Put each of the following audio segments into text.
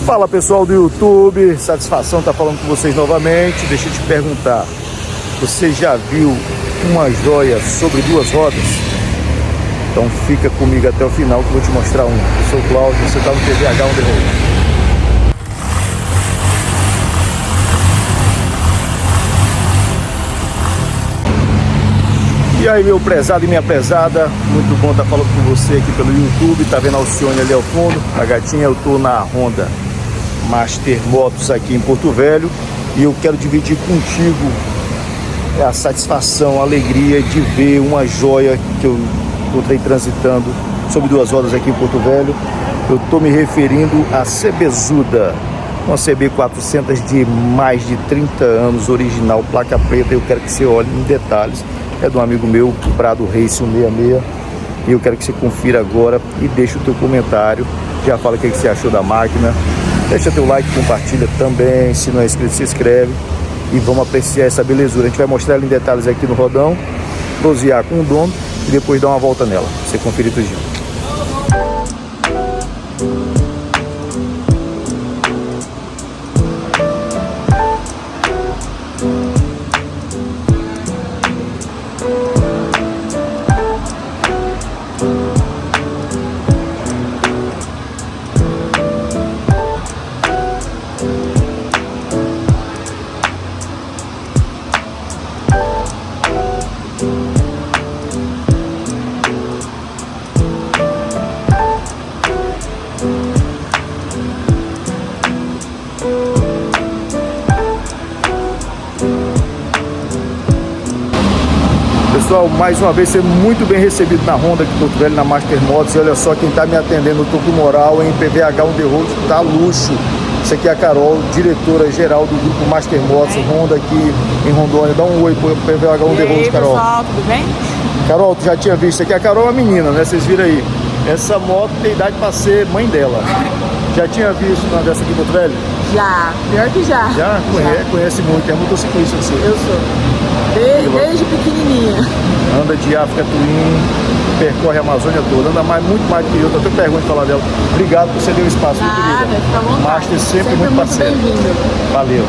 Fala pessoal do YouTube, satisfação estar falando com vocês novamente. Deixa eu te perguntar, você já viu uma joia sobre duas rodas? Então fica comigo até o final que eu vou te mostrar um. Eu sou o Cláudio, você está no PVH On The Road. E aí meu prezado e minha prezada, muito bom estar falando com você aqui pelo YouTube. Tá vendo a Alcione ali ao fundo, a gatinha? Eu tô na Honda Master Motos aqui em Porto Velho e eu quero dividir contigo a satisfação, a alegria de ver uma joia que eu encontrei transitando sobre duas rodas aqui em Porto Velho. Eu tô me referindo à Cebezuda, uma CB 400 de mais de 30 anos, original, placa preta. Eu quero que você olhe em detalhes. É de um amigo meu, Prado Race 166, e eu quero que você confira agora e deixe o teu comentário. Já fala o que você achou da máquina, deixa teu like, compartilha também, se não é inscrito se inscreve e vamos apreciar essa belezura. A gente vai mostrar ela em detalhes aqui no rodão, prosear com o dono e depois dar uma volta nela, pra você conferir tudinho. Pessoal, mais uma vez, ser muito bem recebido na Honda aqui em Porto Velho, na Master Motos. E olha só quem está me atendendo, eu tô com moral em PVH On The Road, tá luxo. Isso aqui é a Carol, diretora geral do grupo Master Motos, Honda aqui em Rondônia. Dá um oi pro PVH On The Road, Carol. Pessoal, tudo bem? Carol, tu já tinha visto, isso aqui a Carol é uma menina, né? Vocês viram aí. Essa moto tem idade para ser mãe dela. Já tinha visto uma dessa aqui em Porto Velho? Já, pior que já. Já? Conhece muito, é motociclista assim. Eu sou. Desde pequenininha. Anda de África Twin, percorre a Amazônia toda, anda muito mais do que eu. Até pergunto falar dela. Obrigado por você dar o espaço, Nada, querida. fica à vontade. Master sempre muito parceiro. Bem-vindo. Valeu.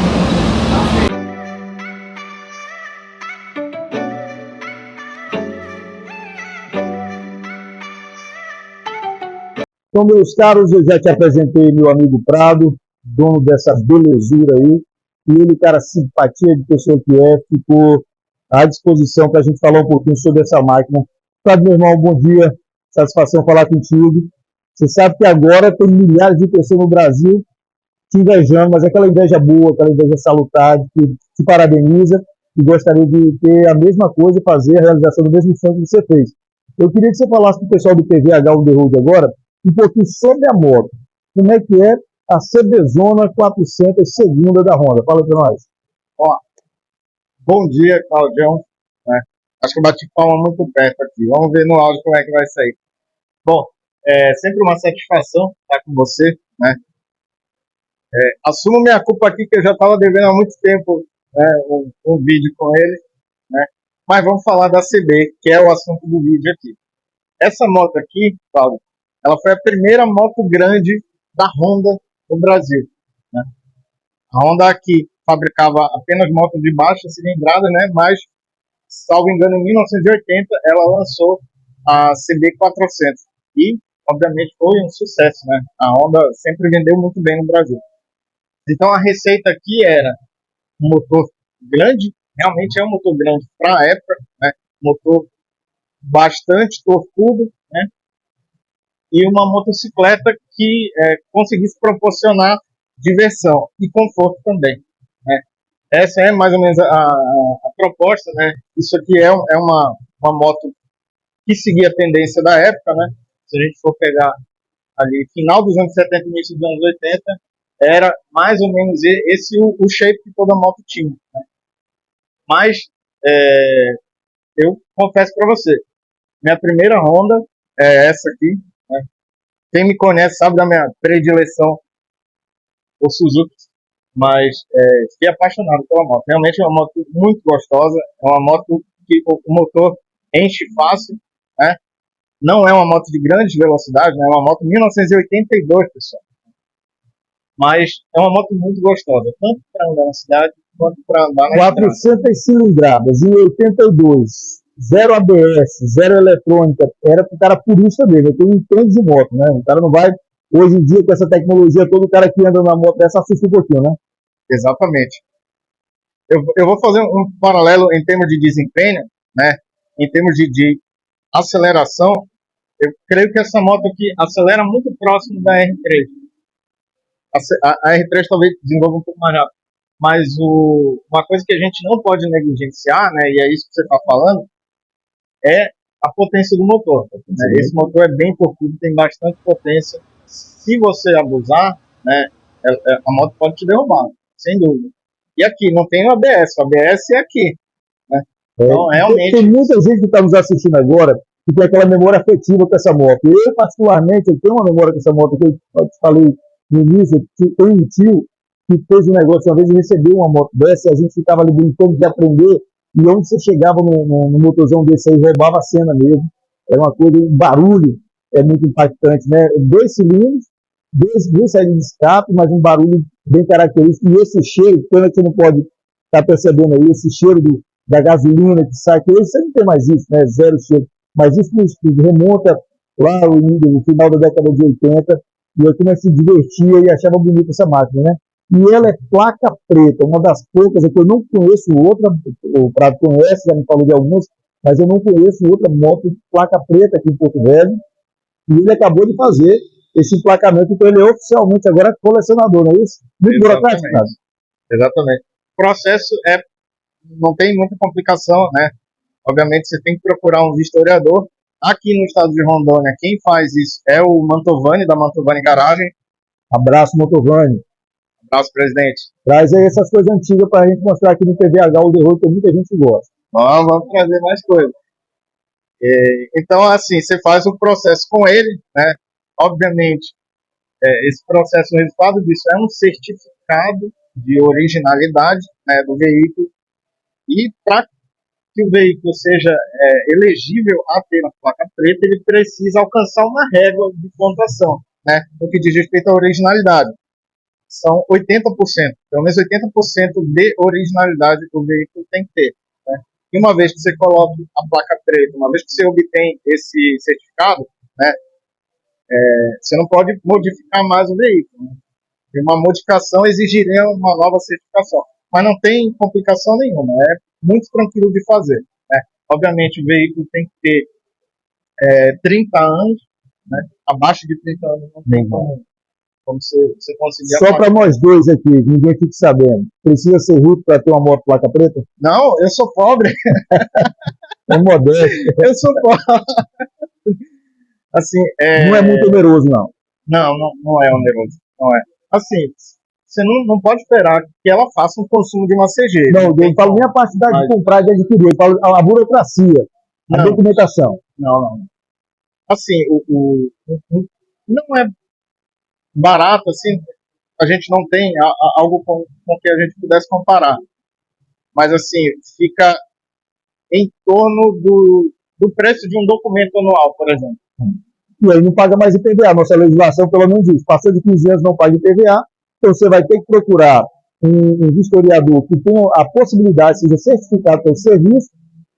Então, meus caros, eu já te apresentei meu amigo Prado, dono dessa belezura aí. E ele, cara, simpatia de pessoa que é, ficou à disposição para a gente falar um pouquinho sobre essa máquina. Prado, meu irmão, bom dia. Satisfação falar contigo. Você sabe que agora tem milhares de pessoas no Brasil te invejando, mas aquela inveja boa, aquela inveja salutar, que te parabeniza e gostaria de ter a mesma coisa e fazer a realização do mesmo sonho que você fez. Eu queria que você falasse para o pessoal do PVH On The Road agora um pouquinho sobre a moto. Como é que é a CBzona 400 segunda da Honda? Fala para nós. Ó, bom dia, Claudião. Né? Acho que eu bati palma muito perto aqui. Vamos ver no áudio como é que vai sair. Bom, é sempre uma satisfação estar com você. Né? Assumo minha culpa aqui, que eu já estava devendo há muito tempo, né, um vídeo com ele. Né? Mas vamos falar da CB, que é o assunto do vídeo aqui. Essa moto aqui, Cláudio, ela foi a primeira moto grande da Honda no Brasil. Né? A Honda aqui fabricava apenas motos de baixa cilindrada, né? Mas, salvo engano, em 1980 ela lançou a CB400 e, obviamente, foi um sucesso, né? A Honda sempre vendeu muito bem no Brasil. Então a receita aqui era um motor grande, realmente é um motor grande para a época, né? Motor bastante torcudo, né? E uma motocicleta que conseguisse proporcionar diversão e conforto também. Né? Essa é mais ou menos a proposta. Né? Isso aqui é uma moto que seguia a tendência da época. Né? Se a gente for pegar ali final dos anos 70 e início dos anos 80, era mais ou menos esse o shape que toda moto tinha. Né? Mas eu confesso para você, minha primeira Honda é essa aqui. Né? Quem me conhece sabe da minha predileção por Suzuki, mas fiquei apaixonado pela moto. Realmente é uma moto muito gostosa, é uma moto que o motor enche fácil, né? Não é uma moto de grande velocidade, né? É uma moto de 1982, pessoal. Mas é uma moto muito gostosa, tanto para andar na cidade quanto para andar na estrada. 400 cilindradas, 1,82, zero ABS, zero eletrônica, era pro cara purista mesmo, ele entende de moto, né? O cara não vai, hoje em dia, com essa tecnologia, todo cara que anda na moto dessa assusta um pouquinho, né? Exatamente. Eu vou fazer um paralelo em termos de desempenho, né? Em termos de aceleração, eu creio que essa moto aqui acelera muito próximo da R3. A R3 talvez desenvolva um pouco mais rápido. Mas uma coisa que a gente não pode negligenciar, né, e é isso que você está falando, é a potência do motor. Né? Esse motor é bem torcudo, tem bastante potência. Se você abusar, né, a moto pode te derrubar, sem dúvida. E aqui, não tem o ABS. O ABS é aqui. Né? Então, realmente... Tem muita gente que está nos assistindo agora que tem aquela memória afetiva com essa moto. Eu, particularmente, eu tenho uma memória com essa moto, que eu te falei no início, que tem um tio que fez um negócio, uma vez ele recebeu uma moto dessa, e a gente ficava ali brincando de aprender, e onde você chegava no motorzão desse aí, roubava a cena mesmo. Era uma coisa, um barulho é muito impactante, né? 2 cilindros, duas saídas de escape, mas um barulho bem característico, e esse cheiro, pena que você não pode estar percebendo aí, esse cheiro da gasolina que sai, que hoje você não tem mais isso, né? Zero cheiro. Mas isso remonta lá no final da década de 80, e eu comecei a se divertia e achava bonita essa máquina, né? E ela é placa preta, uma das poucas, é que eu não conheço outra, o Prado conhece, já me falou de algumas, mas eu não conheço outra moto de placa preta aqui em Porto Velho, e ele acabou de fazer esse emplacamento, então ele é oficialmente agora colecionador, não é isso? Muito burocrático, cara. Exatamente. O processo não tem muita complicação, né? Obviamente você tem que procurar um vistoriador. Aqui no estado de Rondônia, quem faz isso é o Mantovani, da Mantovani Garagem. Abraço, Mantovani. Abraço, presidente. Traz aí essas coisas antigas para a gente mostrar aqui no TVH, o The Road, que muita gente gosta. Vamos trazer mais coisas. Então, assim, você faz o processo com ele, né? Obviamente, esse processo, o resultado disso é um certificado de originalidade, né, do veículo, e para que o veículo seja elegível a ter a placa preta, ele precisa alcançar uma régua de pontuação, né, no que diz respeito à originalidade. São 80%, pelo menos 80% de originalidade que o veículo tem que ter. Né? E uma vez que você coloca a placa preta, uma vez que você obtém esse certificado, né, você não pode modificar mais o veículo. Né? E uma modificação exigiria uma nova certificação. Mas não tem complicação nenhuma, é muito tranquilo de fazer. Né? Obviamente, o veículo tem que ter 30 anos, né? Abaixo de 30 anos não tem como você conseguir. Só para nós dois aqui, ninguém fique sabendo. Precisa ser rico para ter uma moto placa preta? Não, eu sou pobre. É modesto. Eu sou pobre. Assim, Não é muito oneroso, não. Não é oneroso. Não é. Assim, você não pode esperar que ela faça um consumo de uma CG. Não, eu falo nem a parte de comprar e de adquirir, eu falo a burocracia, a documentação. Não. Assim, não é barato, assim, a gente não tem algo com que a gente pudesse comparar. Mas, assim, fica em torno do preço de um documento anual, por exemplo. E aí não paga mais IPVA. Nossa legislação, pelo menos diz, passou de 15 anos não paga IPVA, então você vai ter que procurar um vistoriador que tenha a possibilidade, seja certificado pelo serviço,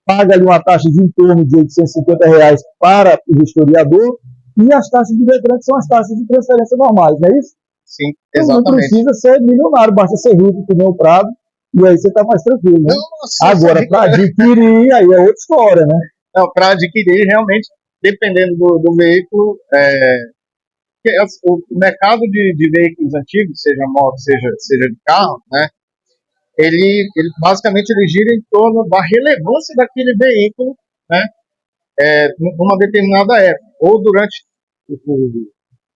paga ali uma taxa de em torno de R$850 para o vistoriador, e as taxas de Detran, que são as taxas de transferência normais, não é isso? Sim, exatamente. Então, não precisa ser milionário, basta ser rico, que nem o Prado, e aí você está mais tranquilo, né? Agora, para adquirir, aí é outra história, né? Não, para adquirir, realmente, dependendo do veículo, o mercado de veículos antigos, seja moto, seja de carro, né? Ele basicamente ele gira em torno da relevância daquele veículo, né? Numa determinada época, ou durante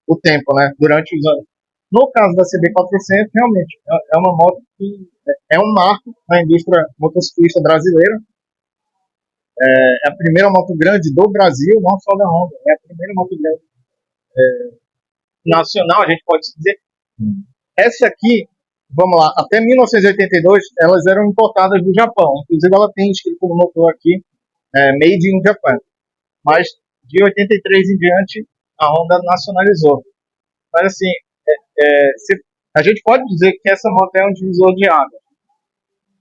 o tempo, né? Durante os anos. No caso da CB400, realmente, é uma moto que é um marco na indústria motociclista brasileira. É a primeira moto grande do Brasil, não só da Honda, é a primeira moto grande nacional, a gente pode dizer. Essa aqui, vamos lá, até 1982, elas eram importadas do Japão. Inclusive, ela tem escrito no motor aqui, Made in Japan. Mas, de 83 em diante, a Honda nacionalizou. Mas, assim, A gente pode dizer que essa moto é um divisor de águas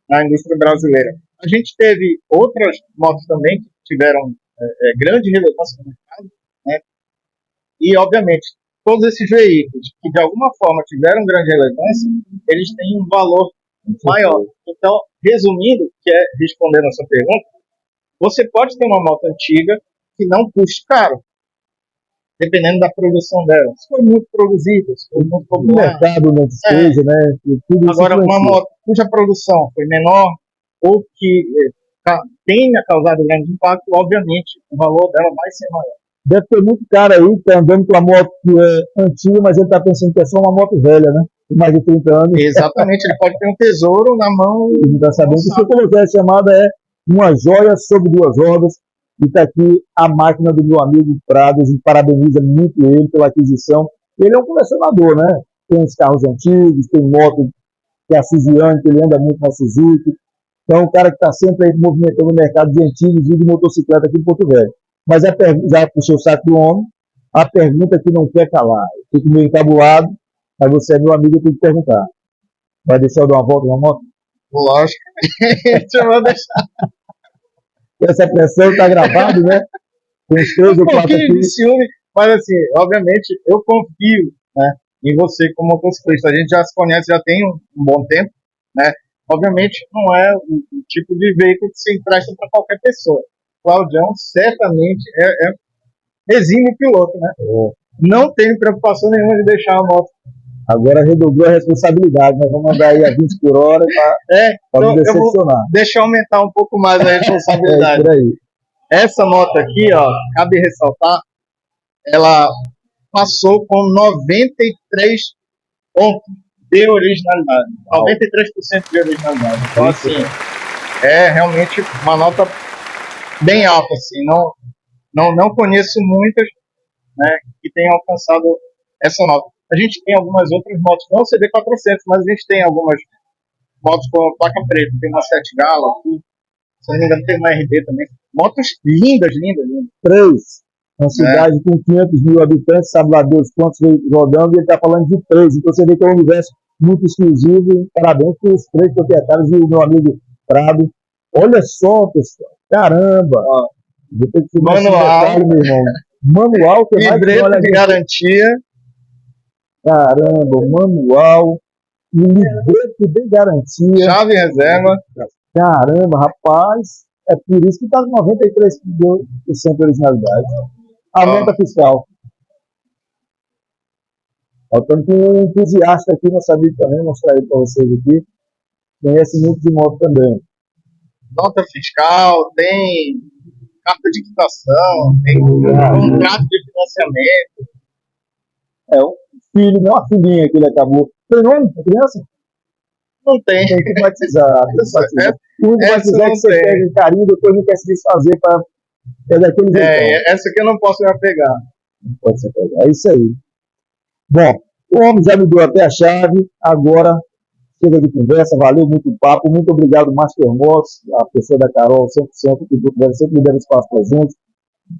na indústria brasileira. A gente teve outras motos também que tiveram grande relevância no mercado, né? E, obviamente, todos esses veículos que, de alguma forma, tiveram grande relevância, eles têm um valor maior. Então, resumindo, que é respondendo a sua pergunta, você pode ter uma moto antiga que não custe caro, dependendo da produção dela. Se for muito produzida, se for muito O popular. mercado não despeja, né? E tudo isso Agora, uma influencia. moto cuja produção foi menor ou que tenha causado grande impacto, obviamente, o valor dela vai ser maior. Deve ter muito cara aí que tá andando com uma moto que é antiga, mas ele tá pensando que é só uma moto velha, né? Com mais de 30 anos. Exatamente, ele pode ter um tesouro na mão E não está sabendo. não O que eu coloquei a chamada é uma joia sobre duas rodas. E está aqui a máquina do meu amigo Prado. A gente parabeniza muito ele pela aquisição. Ele é um colecionador, né? Tem os carros antigos, tem moto que é a Suzuki, que ele anda muito na Suzuki. Então, é um cara que está sempre aí movimentando o mercado de antigos e de motocicleta aqui em Porto Velho. Mas já puxou o saco do homem, a pergunta que não quer calar. Eu fico meio encabulado, mas você é meu amigo, eu tenho que perguntar. Vai deixar eu dar uma volta na moto? lógico. Eu vou deixar Essa pressão está gravado, né? Tem uns 3 ou 4 pouquinho aqui. de ciúme, mas assim, obviamente, eu confio, né, em você como motociclista. A gente já se conhece, já tem um bom tempo, né? Obviamente, não é o tipo de veículo que se empresta para qualquer pessoa. Claudião certamente é exímio piloto, né? Não tenho preocupação nenhuma de deixar a moto. Agora redobrou a responsabilidade, nós vamos andar aí a 20 por hora para Eu não vou decepcionar. deixar aumentar um pouco mais a É responsabilidade. por aí. Essa moto aqui, ó, cabe ressaltar, ela passou com 93 pontos de originalidade. 93% de originalidade. Então, assim, é realmente uma nota bem alta, assim. Não conheço muitas, né, que tenham alcançado essa nota. A gente tem algumas outras motos, não CB400, mas a gente tem algumas motos com placa preta. Tem uma 7 Gala, se não me engano tem uma RD também. Motos lindas, lindas, lindas. 3, uma cidade com 500 mil habitantes, sabe lá Deus quantos rodando, e ele está falando de 3. Então você vê que é um universo muito exclusivo. E parabéns para os 3 proprietários e o meu amigo Prado. Olha só, pessoal. Caramba! Ó, vou ter que filmar esse detalhe, meu irmão. Manual, que é mais que Livreto de garantia. Caramba, manual, livreto de garantia. Chave em reserva. Caramba, rapaz, é por isso que está com 93% de originalidade. A nota fiscal. Estamos com um entusiasta aqui, nosso amigo também, vou mostrar ele para vocês aqui. Conhece muito de moto também. Nota fiscal, tem carta de quitação, tem contrato de financiamento. É um filho, não uma filhinha que ele acabou. Tem nome a criança? Não tem. Tem que batizar. O único essa batizar é que você não tem. pega carinho, depois não quer se desfazer para. É daquele jeito. Essa aqui eu não posso me apegar. Não pode ser pegar. É isso aí. Bom, o homem já me deu até a chave, agora chega de conversa, valeu muito o papo, muito obrigado, Master Motos, a pessoa da Carol, 100%, que sempre me dando espaço para a gente,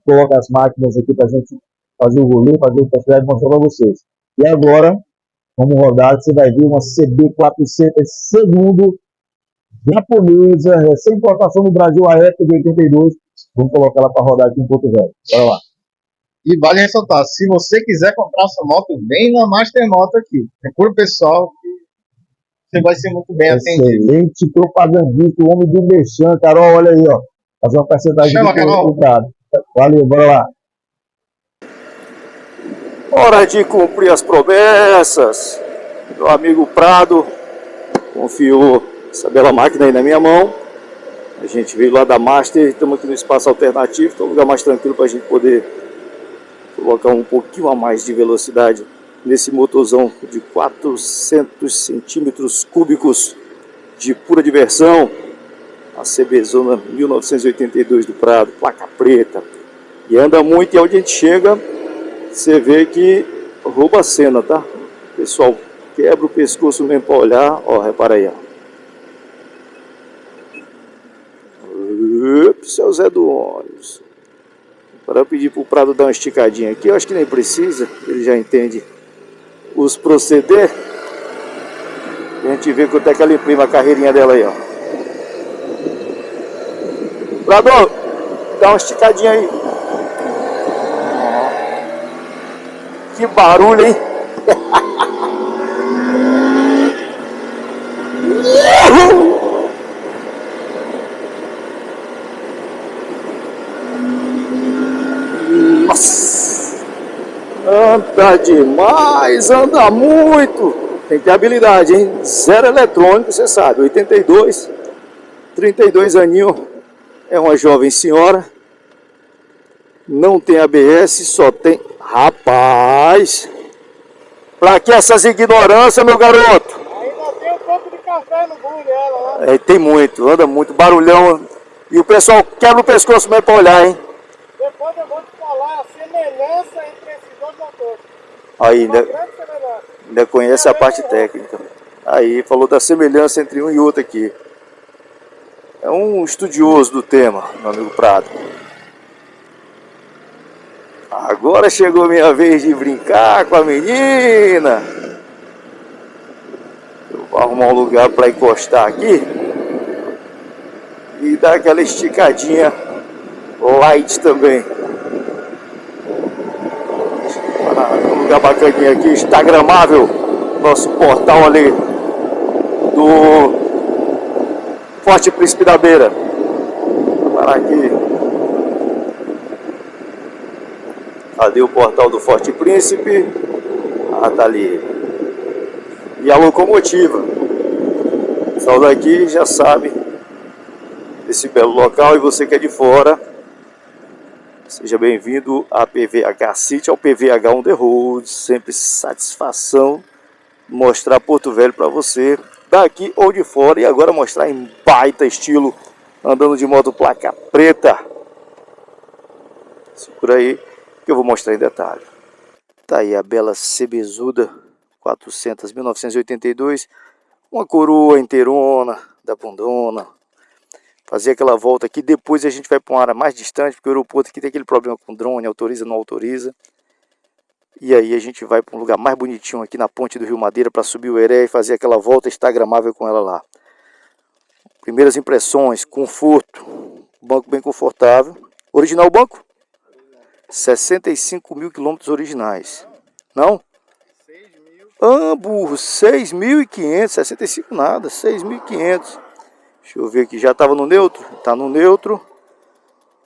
coloca as máquinas aqui para a gente fazer o rolê, fazer o test drive e mostrar para vocês. E agora, vamos rodar, você vai ver uma CB400 segundo, japonesa, sem importação no Brasil, a época de 82, vamos colocar ela para rodar aqui em Porto Velho. Bora lá. E vale ressaltar, se você quiser comprar sua moto, vem na Master Moto aqui. Procura o pessoal que você vai ser muito bem atendido. Excelente propagandista, o homem do Mechan. Carol, olha aí, ó. Fazer uma percentagem Chama, do Carol. resultado. Valeu, bora lá. Hora de cumprir as promessas. Meu amigo Prado confiou essa bela máquina aí na minha mão. A gente veio lá da Master, estamos aqui no espaço alternativo, então é um lugar mais tranquilo para a gente poder colocar um pouquinho a mais de velocidade nesse motorzão de 400 centímetros cúbicos de pura diversão. A CB Zona 1982 do Prado, placa preta. E anda muito, e onde a gente chega, você vê que rouba a cena, tá? O pessoal quebra o pescoço mesmo para olhar. Ó, repara aí, ó. Seu Zé do ônibus. Para eu pedir pro Prado dar uma esticadinha aqui, eu acho que nem precisa, ele já entende os proceder. A gente vê quanto é que ela imprime a carreirinha dela aí, ó. Bradão, dá uma esticadinha aí. Que barulho, hein? Nossa! Anda demais, anda muito. Tem que ter habilidade, hein? Zero eletrônico, você sabe. 82, 32 aninhos. É uma jovem senhora. Não tem ABS, só tem... Rapaz! Pra que essas ignorâncias, meu garoto? Ainda tem um pouco de café no bule dela, né? É, tem muito, anda muito, barulhão. E o pessoal quebra o pescoço mesmo pra olhar, hein? Depois eu vou te falar a semelhança entre esses dois motores. Aí, Uma grande semelhança. ainda conhece a parte técnica. Aí, falou da semelhança entre um e outro aqui. É um estudioso do tema, meu amigo Prado. Agora chegou minha vez de brincar com a menina. Eu vou arrumar um lugar para encostar aqui e dar aquela esticadinha light também. Um lugar bacaninha aqui, instagramável. Nosso portal ali do Forte Príncipe da Beira. Vou parar aqui. Cadê o portal do Forte Príncipe? Ah, tá ali. E a locomotiva. O pessoal daqui já sabe desse belo local. E você que é de fora, seja bem-vindo a PVH City, ao PVH on the road. Sempre satisfação mostrar Porto Velho para você, daqui ou de fora. E agora mostrar em baita estilo, andando de moto placa preta. Segura aí que eu vou mostrar em detalhe. Tá aí a bela Cebezuda 400 1982, uma coroa inteirona da bundona. Fazer aquela volta aqui, depois a gente vai para uma área mais distante, porque o aeroporto aqui tem aquele problema com drone, autoriza, não autoriza. E aí a gente vai para um lugar mais bonitinho aqui na ponte do Rio Madeira para subir o Heré e fazer aquela volta instagramável com ela lá. Primeiras impressões, conforto, banco bem confortável. Original o banco? 65 mil quilômetros originais. Não? 6 mil. Ah, burro, 6.500, 65 nada, 6.500. Deixa eu ver aqui, já estava no neutro? Tá no neutro.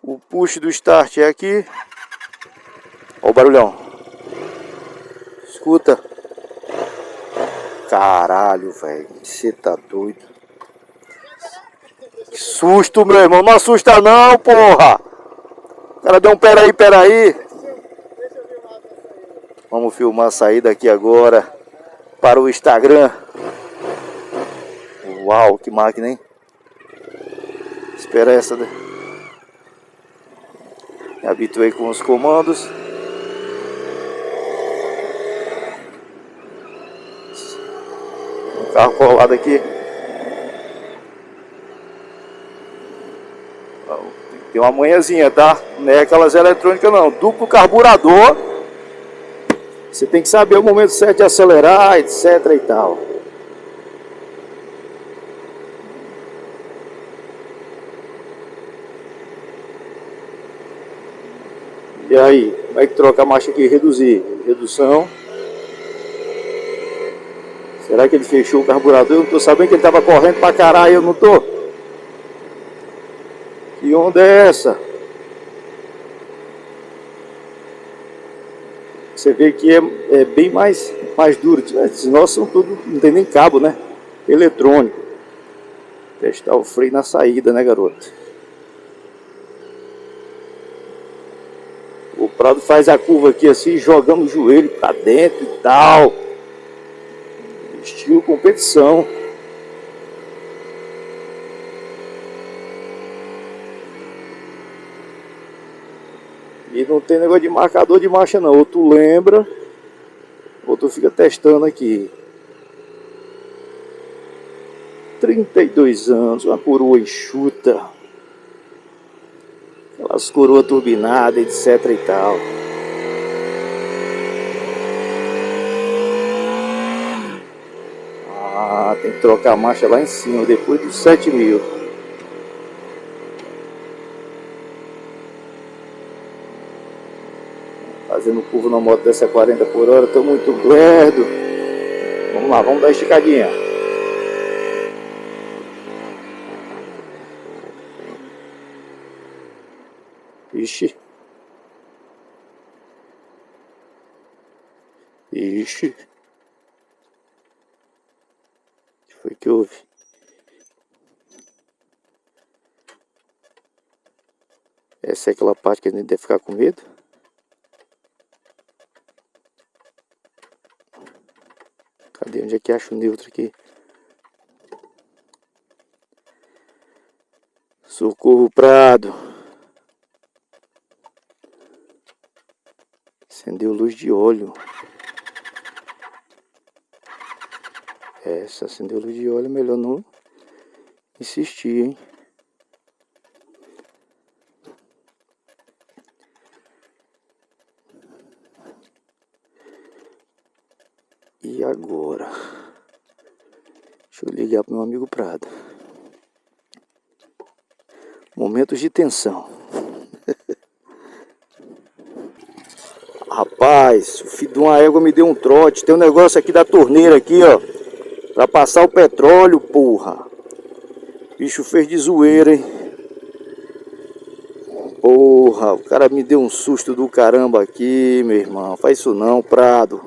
O push do start é aqui. Olha o barulhão. Escuta. Caralho, velho, você tá doido. Que susto, meu irmão, não assusta não, porra. O cara deu um peraí. Vamos filmar a saída aqui agora para o Instagram. Uau, que máquina, hein? Espera essa, né? Me habituei com os comandos. Um carro colado aqui. Tem uma manhãzinha, tá? Não é aquelas eletrônicas não. Duplo carburador. Você tem que saber o momento certo de acelerar, etc e tal. E aí, como é que troca a marcha aqui? Reduzir. Redução. Será que ele fechou o carburador? Eu não tô sabendo que ele tava correndo pra caralho, eu não tô. Que onda é essa? Você vê que é bem mais duro. Esses nossos são tudo, não tem nem cabo, né? Eletrônico. Testar o freio na saída, né, garoto? O Prado faz a curva aqui assim, jogando o joelho pra dentro e tal. Estilo competição. E não tem negócio de marcador de marcha não. Ou tu lembra, ou tu fica testando aqui. 32 anos, uma coroa enxuta. Aquelas coroas turbinadas, etc e tal. Ah, tem que trocar a marcha lá em cima, depois dos 7.000. Fazendo curva na moto dessa 40 por hora, tô muito lerdo. Vamos lá, vamos dar esticadinha. Ixi. Ixi. O que foi que houve? Essa é aquela parte que a gente deve ficar com medo? Cadê? Onde é que acha o neutro aqui? Socorro, Prado. Acendeu luz de óleo. Essa acendeu luz de óleo, melhor não insistir, hein? E agora? Deixa eu ligar pro meu amigo Prado. Momentos de tensão. Rapaz, o filho de uma égua me deu um trote. Tem um negócio aqui da torneira aqui, ó. Pra passar o petróleo, porra. O bicho fez de zoeira, hein? Porra, o cara me deu um susto do caramba aqui, meu irmão. Faz isso não, Prado.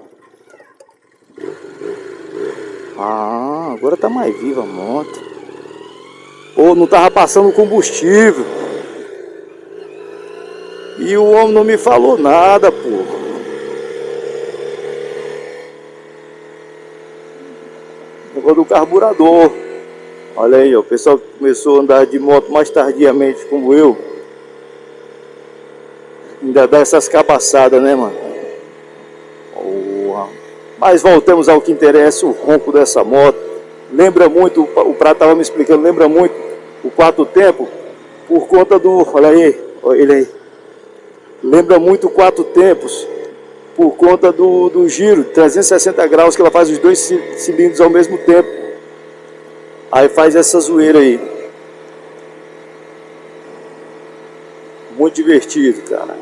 Ah, agora tá mais viva a moto. Pô, não tava passando combustível. E o homem não me falou nada, pô. Negócio do carburador. Olha aí, ó, o pessoal que começou a andar de moto mais tardiamente como eu, ainda dá essas cabaçadas, né, mano? Porra. Mas voltamos ao que interessa, o ronco dessa moto. Lembra muito, o Prato tava me explicando, lembra muito o quatro tempo, por conta do, olha aí, olha ele aí. Lembra muito o quatro tempos, por conta do giro, 360 graus, que ela faz os dois cilindros ao mesmo tempo. Aí faz essa zoeira aí. Muito divertido, cara.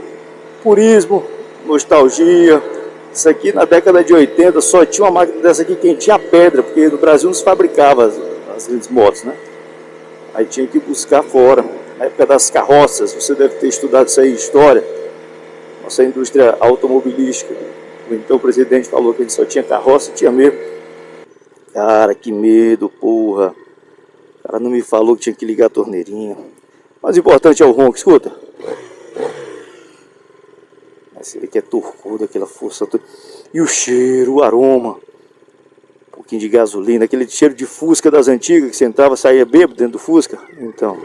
Purismo, nostalgia. Isso aqui na década de 80 só tinha uma máquina dessa aqui quem tinha pedra, porque no Brasil não se fabricava as grandes motos, né? Aí tinha que buscar fora. Na época das carroças, você deve ter estudado isso aí, história. Nossa indústria automobilística. Então o presidente falou que ele só tinha carroça, tinha mesmo. Cara, que medo, porra. O cara não me falou que tinha que ligar a torneirinha. Mas o importante é o ronco, escuta. Esse aqui é turcudo, aquela força toda. E o cheiro, o aroma. Um pouquinho de gasolina, aquele cheiro de Fusca das antigas, que você entrava, saía bêbado dentro do Fusca. Então,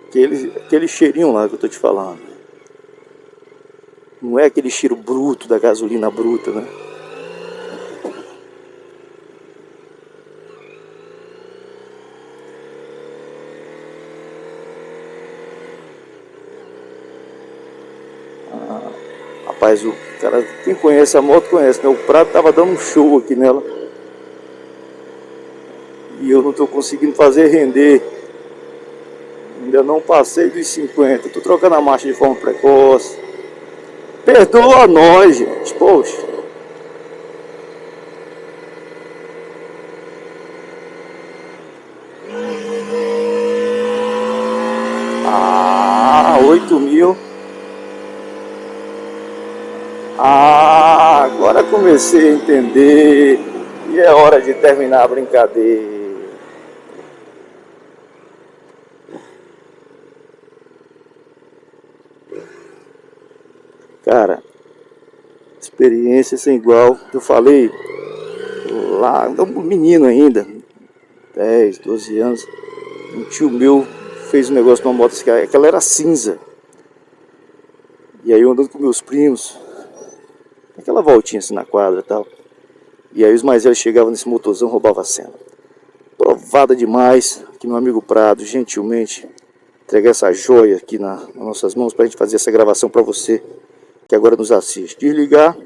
aquele cheirinho lá que eu tô te falando. Não é aquele cheiro bruto da gasolina bruta, né? Rapaz, o cara, quem conhece a moto conhece, né? O Prado tava dando um show aqui nela. E eu não tô conseguindo fazer render. Ainda não passei dos 50. Tô trocando a marcha de forma precoce. Perdoa nós, gente. Poxa. Ah, 8.000. Ah, agora comecei a entender. E é hora de terminar a brincadeira. Cara, experiência sem igual. Eu falei lá, um menino ainda, 10, 12 anos. Um tio meu fez um negócio numa moto, aquela era cinza. E aí eu andando com meus primos, aquela voltinha assim na quadra e tal. E aí os mais velhos chegavam nesse motorzão, roubavam a cena. Provada demais, que meu amigo Prado gentilmente entregar essa joia aqui nas nossas mãos pra gente fazer essa gravação pra você que agora nos assiste. Desligar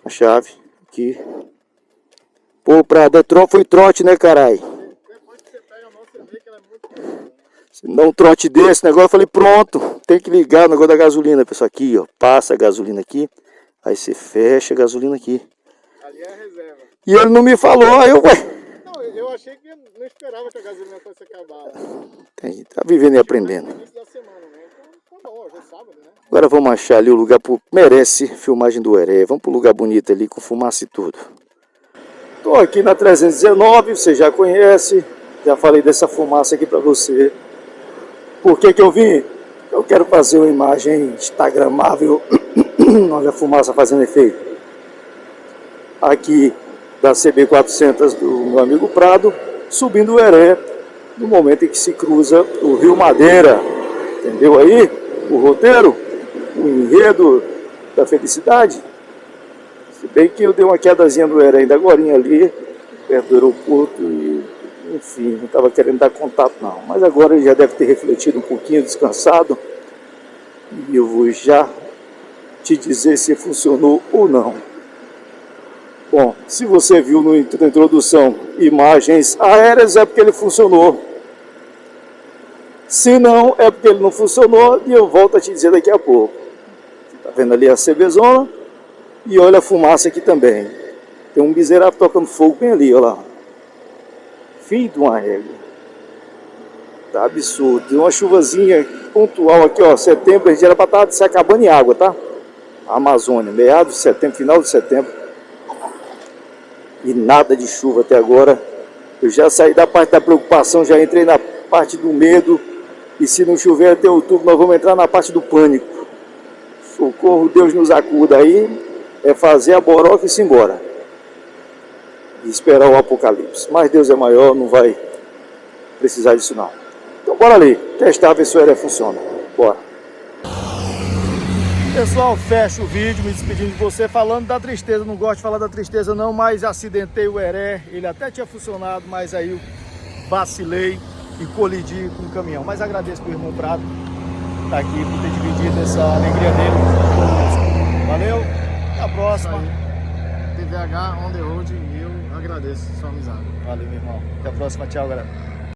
a chave aqui Pô, Prado, foi trote, né, carai? Depois que você pega a mão, você vê que ela é muito boa. Se não um trote desse negócio, eu falei, pronto, tem que ligar o negócio da gasolina, pessoal. Aqui, ó, passa a gasolina aqui, aí você fecha a gasolina aqui. Ali é a reserva. E ele não me falou, aí eu, ué. Não, eu achei que não esperava que a gasolina fosse acabar. Tá vivendo e aprendendo. No início da semana, né? Então tá bom, já é sábado, né? Agora vamos achar ali o lugar, merece filmagem do Heré. Vamos pro lugar bonito ali, com fumaça e tudo. Tô aqui na 319, você já conhece. Já falei dessa fumaça aqui pra você. Por que que eu vim? Eu quero fazer uma imagem instagramável. Olha a fumaça fazendo efeito. Aqui da CB400 do meu amigo Prado, subindo o Heré, no momento em que se cruza o Rio Madeira. Entendeu aí? O roteiro, o enredo da felicidade. Se bem que eu dei uma quedazinha no Heré ainda agorinha ali, perto do aeroporto, e enfim, não estava querendo dar contato não. Mas agora ele já deve ter refletido um pouquinho, descansado, e eu vou já te dizer se funcionou ou não. Bom, se você viu na introdução imagens aéreas, é porque ele funcionou. Se não, é porque ele não funcionou, e eu volto a te dizer daqui a pouco. Você tá vendo ali a CBzona, e olha a fumaça aqui também. Tem um miserável tocando fogo bem ali, olha lá. Filho de uma régua. Tá absurdo. Tem uma chuvazinha pontual aqui, ó. Setembro, a gente era pra estar se acabando em água, tá? A Amazônia, meados de setembro, final de setembro. E nada de chuva até agora. Eu já saí da parte da preocupação, já entrei na parte do medo. E se não chover até outubro, nós vamos entrar na parte do pânico. Socorro, Deus nos acuda aí. É fazer a boroca e se embora. E esperar o apocalipse. Mas Deus é maior, não vai precisar disso não. Então bora ali, testar, ver se o Heré funciona. Bora. Pessoal, fecha o vídeo me despedindo de você, falando da tristeza. Não gosto de falar da tristeza não, mas acidentei o Heré. Ele até tinha funcionado, mas aí eu vacilei e colidi com o caminhão. Mas agradeço pro irmão Prado estar aqui, por ter dividido essa alegria dele conosco. Valeu, até a próxima. TVH on the road, e eu agradeço a sua amizade. Valeu, meu irmão. Até a próxima, tchau, galera.